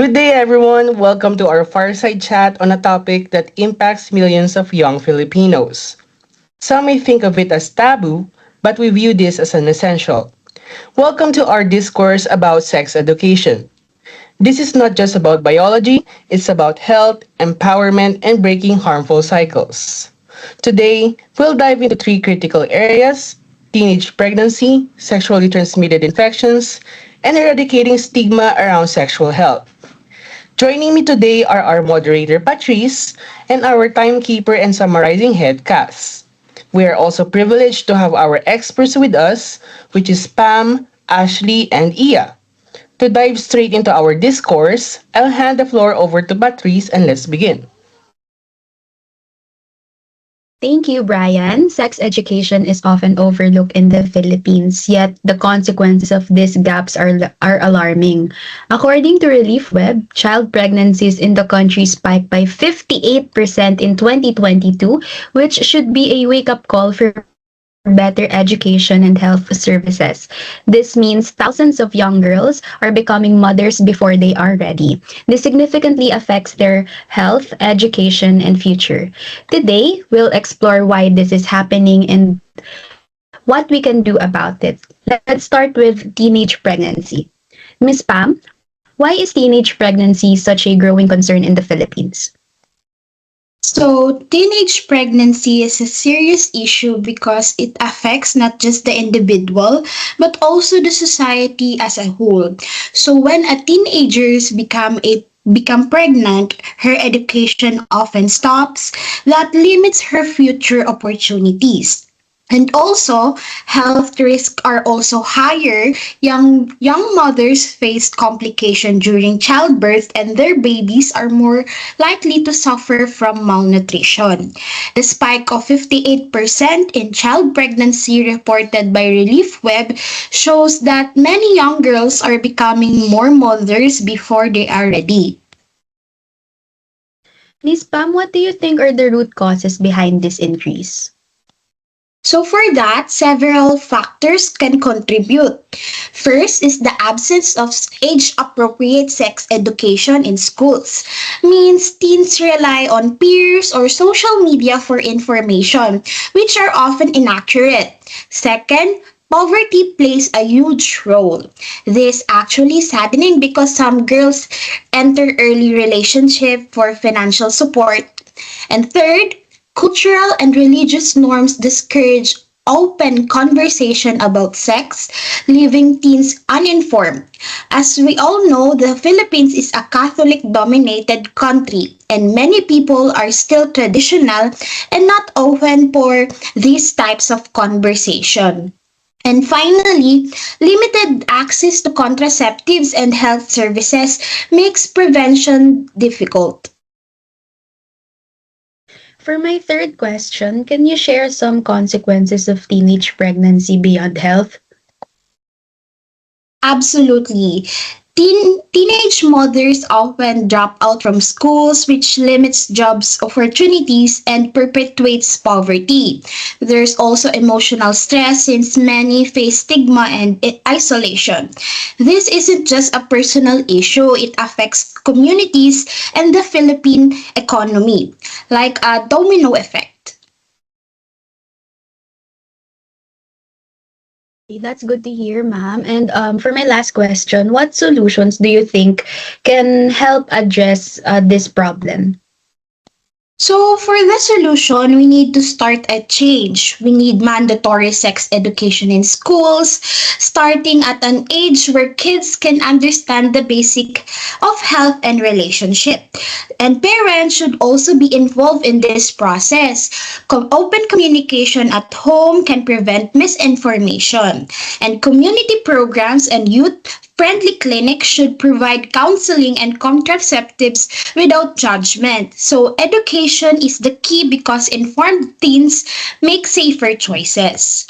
Good day, everyone. Welcome to our fireside chat on a topic that impacts millions of young Filipinos. Some may think of it as taboo, but we view this as an essential. Welcome to our discourse about sex education. This is not just about biology, it's about health, empowerment, and breaking harmful cycles. Today, we'll dive into three critical areas: teenage pregnancy, sexually transmitted infections, and eradicating stigma around sexual health. Joining me today are our moderator Patrice and our timekeeper and summarizing head Cass. We are also privileged to have our experts with us, which is Pam, Ashley, and Ia. To dive straight into our discourse, I'll hand the floor over to Patrice and let's begin. Thank you, Brian. Sex education is often overlooked in the Philippines, yet the consequences of these gaps are alarming. According to Relief Web, child pregnancies in the country spiked by 58% in 2022, which should be a wake-up call for better education and health services. This means thousands of young girls are becoming mothers before they are ready. This significantly affects their health, education, and future. Today, we'll explore why this is happening and what we can do about it. Let's start with teenage pregnancy. Miss Pam, why is teenage pregnancy such a growing concern in the Philippines? So, teenage pregnancy is a serious issue because it affects not just the individual but also the society as a whole. So, when a teenager become pregnant, her education often stops. That limits her future opportunities. And also, health risks are also higher. Young mothers face complications during childbirth and their babies are more likely to suffer from malnutrition. The spike of 58% in child pregnancy reported by Relief Web shows that many young girls are becoming more mothers before they are ready. Miss Pam, what do you think are the root causes behind this increase? So for that, several factors can contribute. First is the absence of age-appropriate sex education in schools. Means teens rely on peers or social media for information, which are often inaccurate. Second, poverty plays a huge role. This actually saddening because some girls enter early relationship for financial support. And third, cultural and religious norms discourage open conversation about sex, leaving teens uninformed. As we all know, the Philippines is a Catholic dominated country and many people are still traditional and not open for these types of conversation. And finally, limited access to contraceptives and health services makes prevention difficult. For my third question, can you share some consequences of teenage pregnancy beyond health? Absolutely. Teenage mothers often drop out from schools, which limits jobs opportunities and perpetuates poverty. There's also emotional stress since many face stigma and isolation. This isn't just a personal issue, it affects communities and the Philippine economy, like a domino effect. That's good to hear, ma'am. And for my last question, what solutions do you think can help address this problem? So, for the solution, we need to start a change. We need mandatory sex education in schools, starting at an age where kids can understand the basic of health and relationship. And parents should also be involved in this process. Open communication at home can prevent misinformation. And community programs and youth friendly clinics should provide counseling and contraceptives without judgment. So, education is the key because informed teens make safer choices.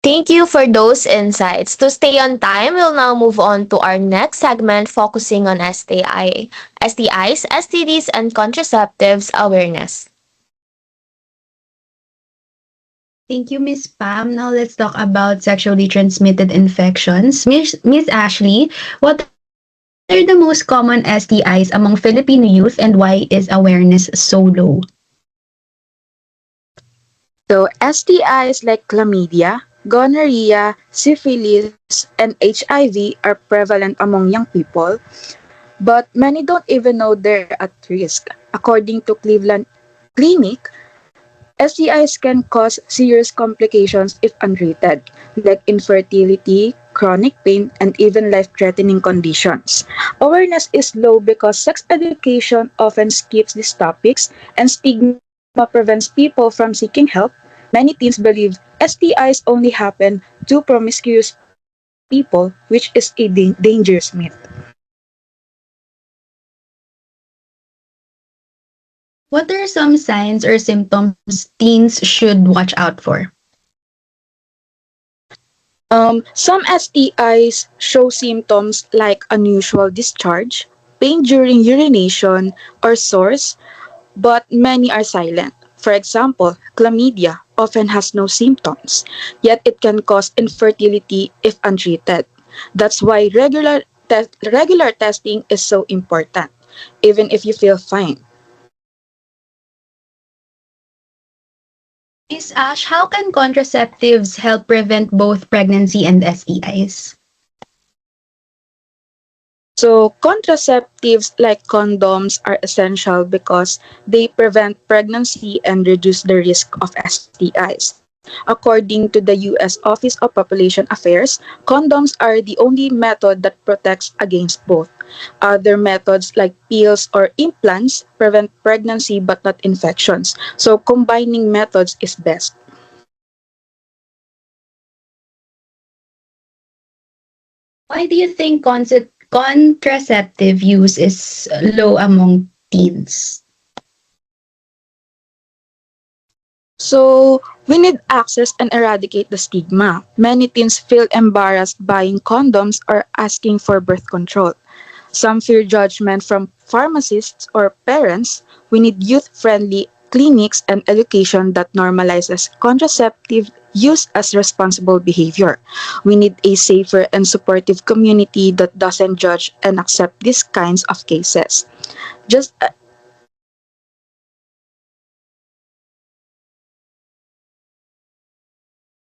Thank you for those insights. To stay on time, we'll now move on to our next segment focusing on STIs, STDs, and contraceptives awareness. Thank you, Miss Pam. Now let's talk about sexually transmitted infections. Miss Ashley, what are the What are the most common STIs among Filipino youth and why is awareness so low? So STIs like chlamydia, gonorrhea, syphilis, and HIV are prevalent among young people, but many don't even know they're at risk. According to Cleveland Clinic, STIs can cause serious complications if untreated, like infertility, chronic pain, and even life-threatening conditions. Awareness is low because sex education often skips these topics and stigma prevents people from seeking help. Many teens believe STIs only happen to promiscuous people, which is a dangerous myth. What are some signs or symptoms teens should watch out for? Some STIs show symptoms like unusual discharge, pain during urination, or sores, but many are silent. For example, chlamydia often has no symptoms, yet it can cause infertility if untreated. That's why regular testing is so important, even if you feel fine. Miss Ash, how can contraceptives help prevent both pregnancy and STIs? So, contraceptives like condoms are essential because they prevent pregnancy and reduce the risk of STIs. According to the US Office of Population Affairs, condoms are the only method that protects against both. Other methods like pills or implants prevent pregnancy but not infections. So, combining methods is best. Why do you think contraceptive use is low among teens? So, we need access and eradicate the stigma. Many teens feel embarrassed buying condoms or asking for birth control. Some fear judgment from pharmacists or parents. We need youth friendly clinics and education that normalizes contraceptive use as responsible behavior. We need a safer and supportive community that doesn't judge and accept these kinds of cases. Just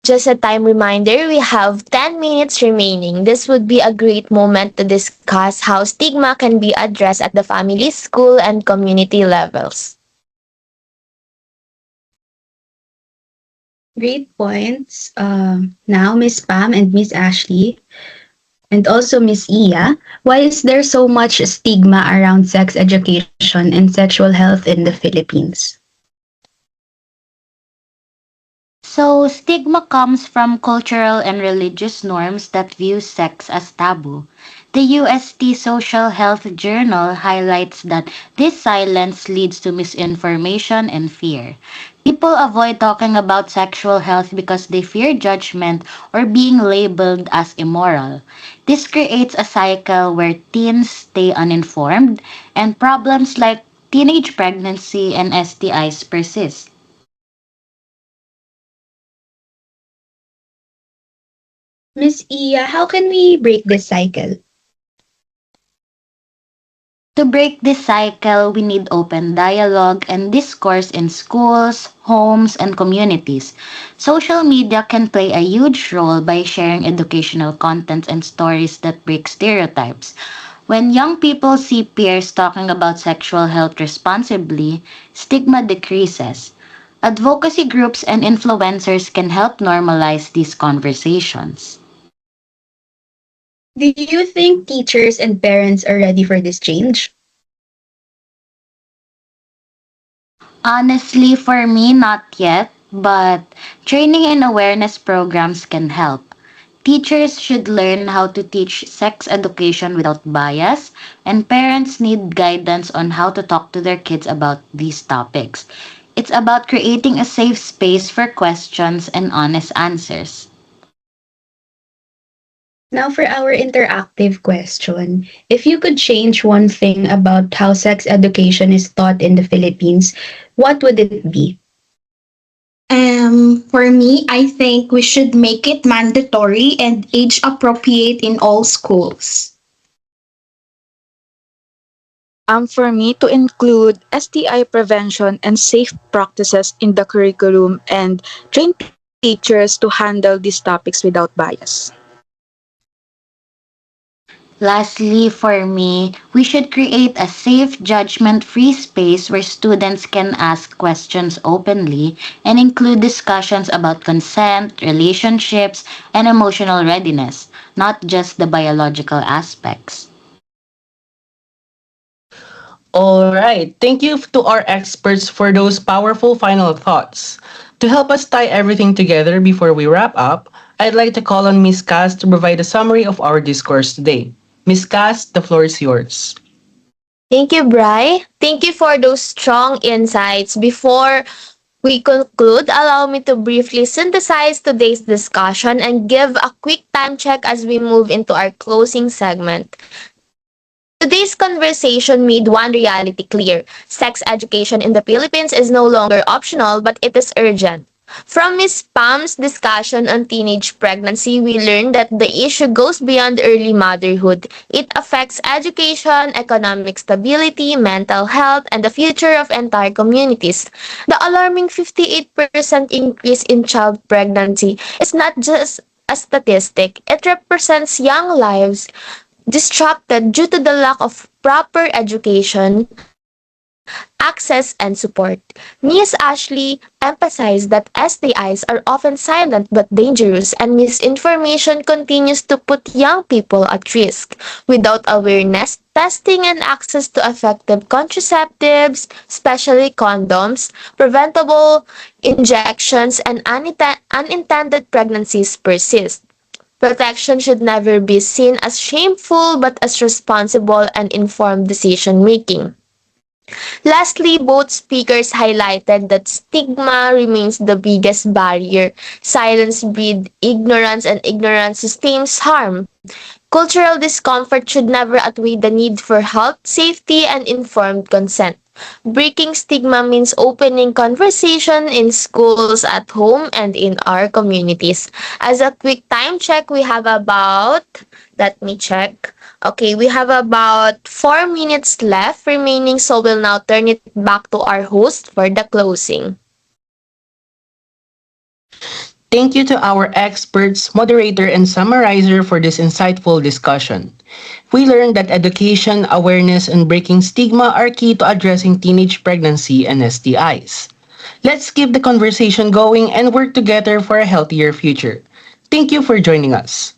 Just a time reminder, we have 10 minutes remaining. This would be a great moment to discuss how stigma can be addressed at the family, school, and community levels. Great points. Now, Miss Pam and Miss Ashley, and also Miss Iya, why is there so much stigma around sex education and sexual health in the Philippines? So, stigma comes from cultural and religious norms that view sex as taboo. The UST Social Health Journal highlights that this silence leads to misinformation and fear. People avoid talking about sexual health because they fear judgment or being labeled as immoral. This creates a cycle where teens stay uninformed and problems like teenage pregnancy and STIs persist. Miss Iya, how can we break this cycle? To break this cycle, we need open dialogue and discourse in schools, homes, and communities. Social media can play a huge role by sharing educational content and stories that break stereotypes. When young people see peers talking about sexual health responsibly, stigma decreases. Advocacy groups and influencers can help normalize these conversations. Do you think teachers and parents are ready for this change? Honestly, for me, not yet, but training and awareness programs can help. Teachers should learn how to teach sex education without bias, and parents need guidance on how to talk to their kids about these topics. It's about creating a safe space for questions and honest answers. Now, for our interactive question, if you could change one thing about how sex education is taught in the Philippines, what would it be? For me, I think we should make it mandatory and age appropriate in all schools. For me, to include STI prevention and safe practices in the curriculum and train teachers to handle these topics without bias. Lastly, for me, we should create a safe, judgment free space where students can ask questions openly and include discussions about consent, relationships, and emotional readiness, not just the biological aspects. All right. Thank you to our experts for those powerful final thoughts. To help us tie everything together before we wrap up, I'd like to call on Miss Cass to provide a summary of our discourse today. Miss Cass, the floor is yours. Thank you, Bri. Thank you for those strong insights. Before we conclude, allow me to briefly synthesize today's discussion and give a quick time check as we move into our closing segment. Today's conversation made one reality clear. Sex education in the Philippines is no longer optional, but it is urgent. From Ms. Pam's discussion on teenage pregnancy, we learned that the issue goes beyond early motherhood. It affects education, economic stability, mental health, and the future of entire communities. The alarming 58% increase in child pregnancy is not just a statistic, it represents young lives disrupted due to the lack of proper education, access, and support. Ms. Ashley emphasized that STIs are often silent but dangerous, and misinformation continues to put young people at risk. Without awareness, testing, and access to effective contraceptives, especially condoms, preventable injections, and unintended pregnancies persist. Protection should never be seen as shameful but as responsible and informed decision making. Lastly, both speakers highlighted that stigma remains the biggest barrier. Silence breeds ignorance, and ignorance sustains harm. Cultural discomfort should never outweigh the need for health, safety, and informed consent. Breaking stigma means opening conversation in schools, at home, and in our communities. As a quick time check, we have about, let me check. Okay, we have about 4 minutes left remaining, so we'll now turn it back to our host for the closing. Thank you to our experts, moderator, and summarizer for this insightful discussion. We learned that education, awareness, and breaking stigma are key to addressing teenage pregnancy and STIs. Let's keep the conversation going and work together for a healthier future. Thank you for joining us.